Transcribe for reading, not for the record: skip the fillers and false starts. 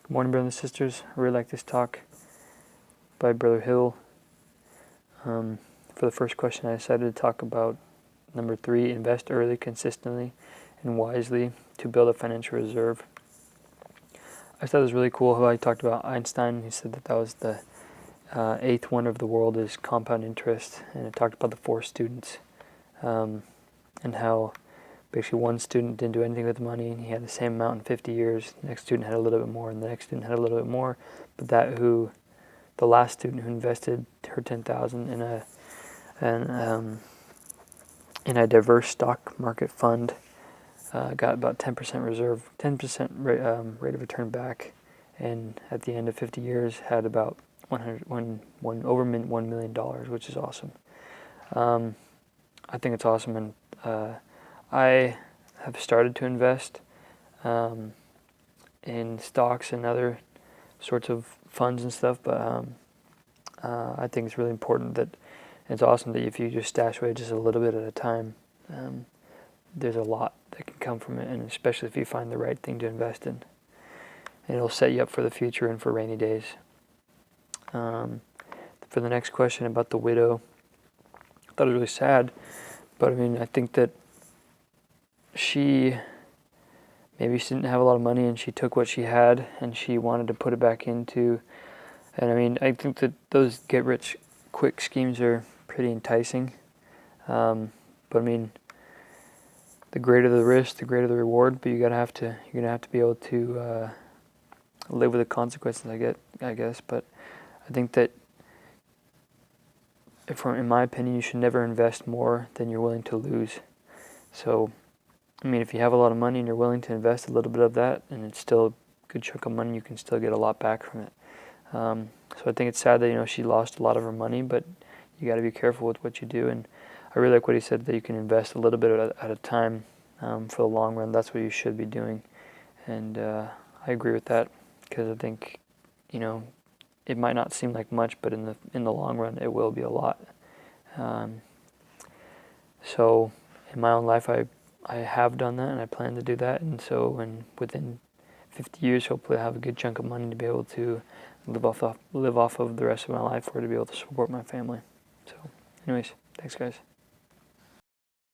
Good morning, brothers and sisters. I really like this talk by Brother Hill. For the first question, I decided to talk about number 3, invest early, consistently, and wisely to build a financial reserve. I thought it was really cool how I talked about Einstein. He said that was the 8th wonder of the world is compound interest, and it talked about the 4 students and how basically one student didn't do anything with the money, and he had the same amount in 50 years. The next student had a little bit more, and the next student had a little bit more. But the last student who invested her $10,000 in a diverse stock market fund got about 10% rate of return back, and at the end of 50 years had about over $1 million, which is awesome. I think it's awesome, and I have started to invest in stocks and other sorts of funds and stuff, but I think it's really important that it's awesome that if you just stash away just a little bit at a time, there's a lot that can come from it, and especially if you find the right thing to invest in. And it'll set you up for the future and for rainy days. For the next question about the widow, I thought it was really sad, but I mean, I think that maybe she didn't have a lot of money and she took what she had and she wanted to put it back into, and I mean, I think that those get-rich-quick schemes are pretty enticing, but I mean, the greater the risk, the greater the reward, but you're gonna have to be able to live with the consequences, I guess, but I think that in my opinion, you should never invest more than you're willing to lose. So, I mean, if you have a lot of money and you're willing to invest a little bit of that, and it's still a good chunk of money, you can still get a lot back from it. So I think it's sad that, she lost a lot of her money, but you got to be careful with what you do. And I really like what he said, that you can invest a little bit at a time for the long run. That's what you should be doing. And I agree with that, because I think, it might not seem like much, but in the long run, it will be a lot. So in my own life, I have done that, and I plan to do that. And so within 50 years, hopefully I have a good chunk of money to be able to live off of the rest of my life, or to be able to support my family. So anyways, thanks guys.